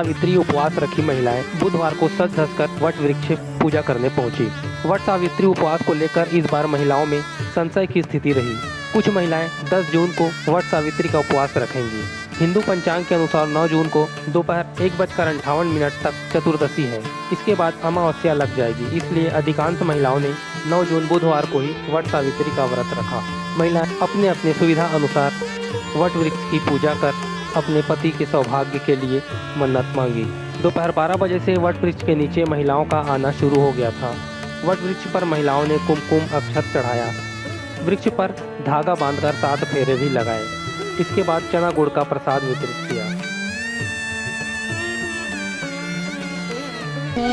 सावित्री उपवास रखी महिलाएं बुधवार को सज धज कर वट वृक्ष पूजा करने पहुंची। वट सावित्री उपवास को लेकर इस बार महिलाओं में संशय की स्थिति रही। कुछ महिलाएं 10 जून को वट सावित्री का उपवास रखेंगी। हिंदू पंचांग के अनुसार 9 जून को दोपहर 1:58 तक चतुर्दशी है। इसके बाद अमावस्या लग जाएगी, इसलिए अधिकांश महिलाओं ने 9 जून बुधवार को ही वट सावित्री का व्रत रखा। महिलाएं अपने अपने सुविधा अनुसार वट वृक्ष की पूजा कर अपने पति के सौभाग्य के लिए मन्नत मांगी। दोपहर 12 बजे से वट वृक्ष के नीचे महिलाओं का आना शुरू हो गया था। वट वृक्ष पर महिलाओं ने कुमकुम अक्षत चढ़ाया, वृक्ष पर धागा बांधकर 7 फेरे भी लगाए। इसके बाद चना गुड़ का प्रसाद वितरित किया।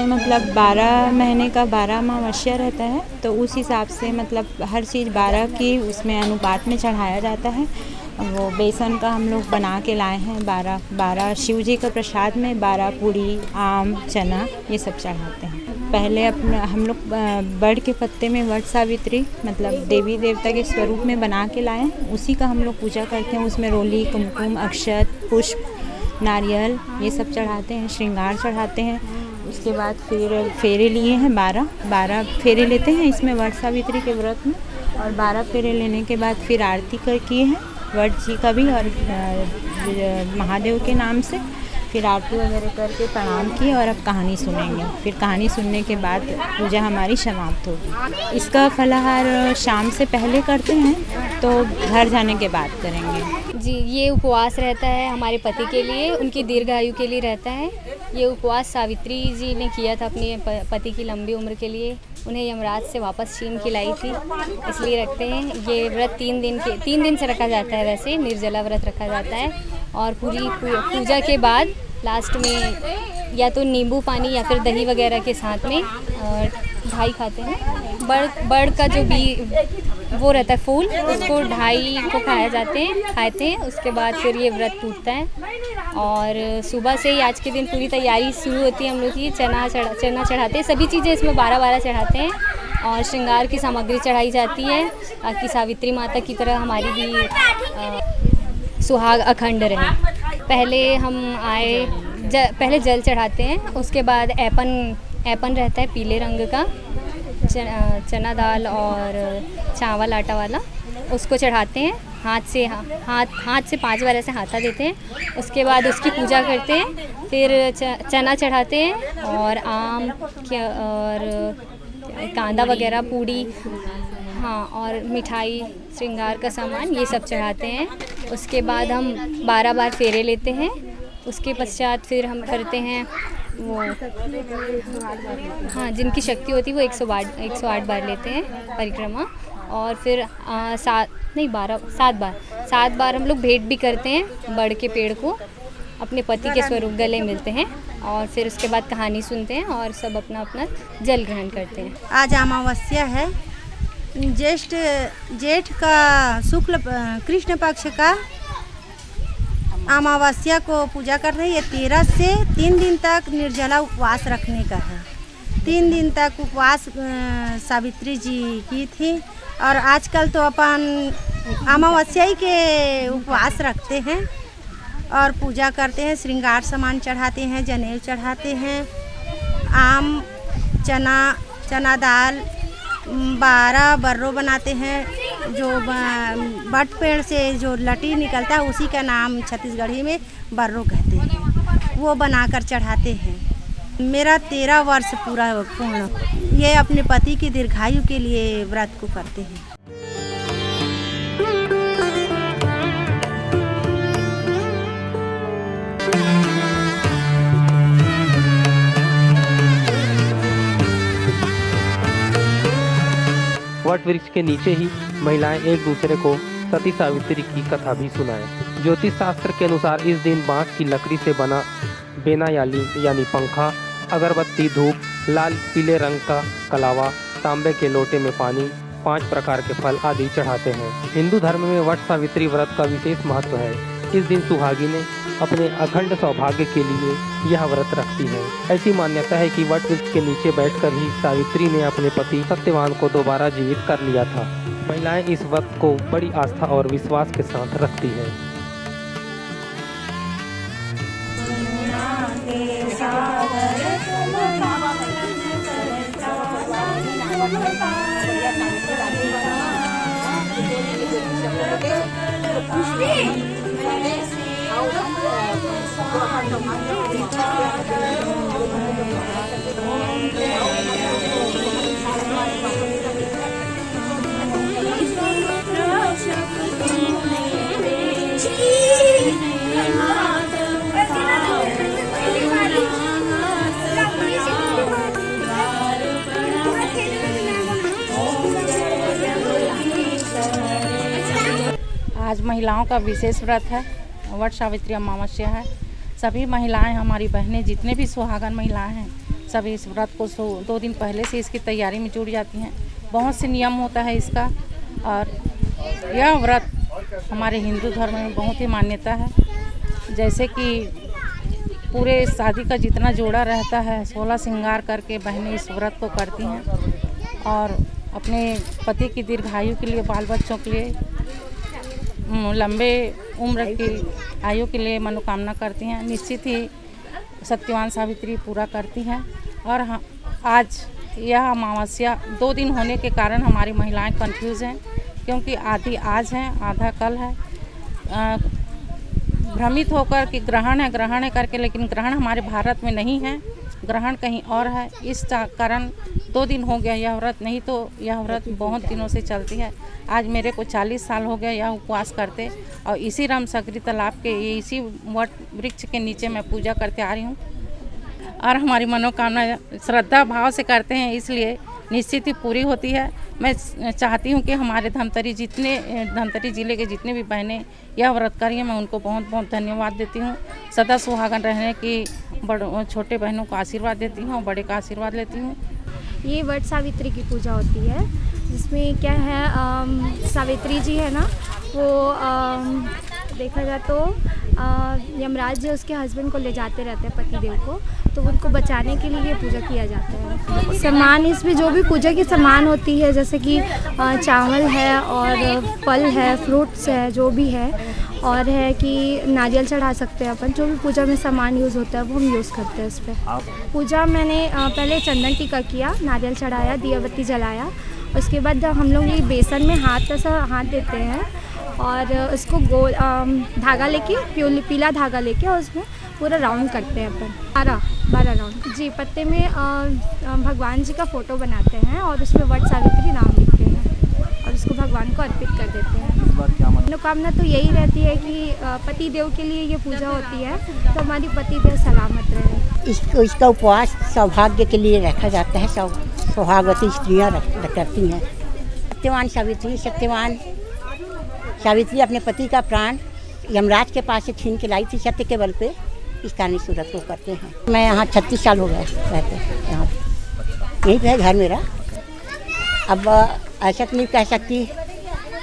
मतलब 12 महीने का 12 अमावस्या रहता है, तो उस हिसाब से मतलब हर चीज़ 12 की उसमें अनुपात में चढ़ाया जाता है। वो बेसन का हम लोग बना के लाए हैं 12 शिव जी का प्रसाद में 12 पूरी, आम, चना ये सब चढ़ाते हैं। पहले अपने हम लोग बड़ के पत्ते में वट सावित्री मतलब देवी देवता के स्वरूप में बना के लाए हैं, उसी का हम लोग पूजा करते हैं। उसमें रोली, कुमकुम, अक्षत, पुष्प, नारियल ये सब चढ़ाते हैं, श्रृंगार चढ़ाते हैं। उसके बाद फिर फेरे लिए हैं 12 फेरे लेते हैं इसमें वट सावित्री के व्रत में। और 12 फेरे लेने के बाद फिर आरती किए हैं वट जी का भी और महादेव के नाम से। फिर आरती वगैरह करके प्रणाम किए और अब कहानी सुनेंगे। फिर कहानी सुनने के बाद पूजा हमारी समाप्त होगी। इसका फलाहार शाम से पहले करते हैं, तो घर जाने के बाद करेंगे। जी, ये उपवास रहता है हमारे पति के लिए, उनकी दीर्घायु के लिए रहता है। ये उपवास सावित्री जी ने किया था अपने पति की लंबी उम्र के लिए। उन्हें यमराज से वापस छीन के लाई थी, इसलिए रखते हैं। ये व्रत 3 दिन से रखा जाता है। वैसे निर्जला व्रत रखा जाता है और पूरी पूजा के बाद लास्ट में या तो नींबू पानी या फिर दही वगैरह के साथ में ढाई खाते हैं। बड़ का जो वो रहता है फूल, उसको ढाई को खाते हैं। उसके बाद फिर ये व्रत टूटता है और सुबह से ही आज के दिन पूरी तैयारी शुरू होती है। हम लोग की चना चढ़ाते हैं, सभी चीज़ें इसमें 12 चढ़ाते हैं और श्रृंगार की सामग्री चढ़ाई जाती है ताकि सावित्री माता की तरह हमारी भी सुहाग अखंड रहे। पहले हम पहले जल चढ़ाते हैं, उसके बाद ऐपन रहता है पीले रंग का, चना दाल और चावल आटा वाला, उसको चढ़ाते हैं। हाथ से 5 बार ऐसे हाथा देते हैं। उसके बाद उसकी पूजा करते हैं। फिर चना चढ़ाते हैं और आम और कांदा वगैरह, पूड़ी, हाँ, और मिठाई, श्रृंगार का सामान ये सब चढ़ाते हैं। उसके बाद हम 12 बार फेरे लेते हैं। उसके पश्चात फिर हम करते हैं वो, हाँ, जिनकी शक्ति होती है वो 108 बार लेते हैं परिक्रमा। और फिर 7 बार हम लोग भेंट भी करते हैं बड़ के पेड़ को, अपने पति के स्वरूप गले मिलते हैं। और फिर उसके बाद कहानी सुनते हैं और सब अपना अपना जल ग्रहण करते हैं। आज अमावस्या है, जेठ का शुक्ल कृष्ण पक्ष का अमावस्या को पूजा कर रहे हैं। ये 13 से 3 दिन तक निर्जला उपवास रखने का है। 3 दिन तक उपवास सावित्री जी की थी और आजकल तो अपन अमावस्या ही के उपवास रखते हैं और पूजा करते हैं। श्रृंगार सामान चढ़ाते हैं, जनेऊ चढ़ाते हैं, आम, चना दाल, 12 बर्रो बनाते हैं। जो बट पेड़ से जो लटी निकलता है उसी का नाम छत्तीसगढ़ी में बर्रो कहते हैं, वो बनाकर चढ़ाते हैं। मेरा 13 वर्ष पूर्ण। ये अपने पति की दीर्घायु के लिए व्रत को करते हैं। वट वृक्ष के नीचे ही महिलाएं एक दूसरे को सती सावित्री की कथा भी सुनाएं। ज्योतिष शास्त्र के अनुसार इस दिन बांस की लकड़ी से बना बेना यानी पंखा, अगरबत्ती, धूप, लाल पीले रंग का कलावा, तांबे के लोटे में पानी, 5 प्रकार के फल आदि चढ़ाते हैं। हिंदू धर्म में वट सावित्री व्रत का विशेष महत्व है। इस दिन सुहागिनें अपने अखंड सौभाग्य के लिए यह व्रत रखती है। ऐसी मान्यता है कि वट वृक्ष के नीचे बैठकर ही सावित्री ने अपने पति सत्यवान को दोबारा जीवित कर लिया था। महिलाएं इस व्रत को बड़ी आस्था और विश्वास के साथ रखती हैं। आज महिलाओं का विशेष व्रत है, वट सावित्री अमावस्या है। सभी महिलाएं, हमारी बहनें, जितने भी सुहागन महिलाएं हैं, सभी इस व्रत को 2 दिन पहले से इसकी तैयारी में जुट जाती हैं। बहुत से नियम होता है इसका, और यह व्रत हमारे हिंदू धर्म में बहुत ही मान्यता है। जैसे कि पूरे शादी का जितना जोड़ा रहता है, 16 श्रृंगार करके बहनें इस व्रत को करती हैं और अपने पति की दीर्घायु के लिए, बाल बच्चों के लिए, लंबे उम्र की आयु के लिए मनोकामना करती हैं। निश्चित ही सत्यवान सावित्री पूरा करती हैं। और आज यह अमावस्या 2 दिन होने के कारण हमारी महिलाएं कंफ्यूज हैं, क्योंकि आधी आज है, आधा कल है। भ्रमित होकर कि ग्रहण है करके, लेकिन ग्रहण हमारे भारत में नहीं है, ग्रहण कहीं और है। इस कारण 2 दिन हो गया यह व्रत, नहीं तो यह व्रत बहुत दिनों से चलती है। आज मेरे को 40 साल हो गया यह उपवास करते, और इसी रामसगरी तालाब के इसी वट वृक्ष के नीचे मैं पूजा करते आ रही हूँ। और हमारी मनोकामना श्रद्धा भाव से करते हैं, इसलिए निश्चित ही पूरी होती है। मैं चाहती हूँ कि हमारे धमतरी ज़िले के जितने भी बहनें यह व्रत करी हैं, मैं उनको बहुत बहुत धन्यवाद देती हूँ। सदा सुहागन रहने की छोटे बहनों को आशीर्वाद देती हूँ और बड़े का आशीर्वाद लेती हूँ। ये वट सावित्री की पूजा होती है, जिसमें क्या है, सावित्री जी है ना, वो देखा जाए तो यमराज जी उसके हस्बैंड को ले जाते रहते हैं, पतिदेव को, तो उनको बचाने के लिए ये पूजा किया जाता है। सामान इसमें जो भी पूजा की सामान होती है, जैसे कि चावल है और फल है, फ्रूट्स है, जो भी है, और है कि नारियल चढ़ा सकते हैं अपन। जो भी पूजा में सामान यूज़ होता है वो हम यूज़ करते हैं इस पर। पूजा मैंने पहले चंदन टीका किया, नारियल चढ़ाया, दिया बत्ती जलाया। उसके बाद हम लोग ये बेसन में हाथ देते हैं और उसको गोल धागा लेके, पीला धागा लेके, और उसमें पूरा राउंड करते हैं अपन, 12 राउंड। जी, पत्ते में भगवान जी का फ़ोटो बनाते हैं और उसमें वट सावित्री नाम लिखते हैं और उसको भगवान को अर्पित कर देते हैं। मनोकामना तो यही रहती है कि पति देव के लिए ये पूजा होती है, तो हमारी पति देव सलामत रहे। इसका उपवास सौभाग्य के लिए रखा जाता है। सुहागवती स्त्रियाँ करती हैं। सत्यवान सावित्री अपने पति का प्राण यमराज के पास से छीन के लाई थी सत्य के बल पे, इस कारण इस व्रत को करते हैं। मैं यहाँ 36 साल हो गए रहते, यहाँ यहीं पे है घर मेरा। अब ऐसा तो नहीं कह सकती,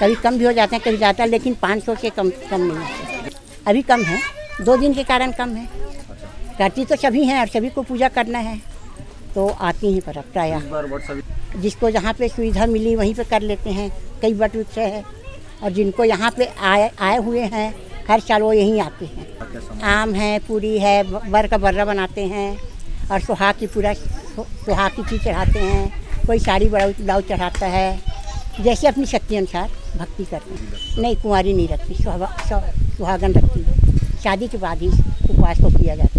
कभी कम भी हो जाते हैं, कभी ज़्यादा, लेकिन 500 से कम नहीं है। अभी कम है, 2 दिन के कारण कम है। करती तो सभी हैं और सभी को पूजा करना है, तो आती हैं पर प्रायः जिसको जहाँ पे सुविधा मिली वहीं पे कर लेते हैं। कई वट वृक्ष है, और जिनको यहाँ पे आए हुए हैं हर साल वो यहीं आते हैं। आम है, पूरी है, बर का बर्रा बनाते हैं, और सुहाग की चीज़ चढ़ाते हैं। कोई साड़ी ब्लाउज चढ़ाता है, जैसे अपनी शक्ति अनुसार भक्ति करते हैं। नहीं, कुंवारी नहीं रखती, सुहागन रखती है। शादी के बाद ही उपवास को किया जाता है।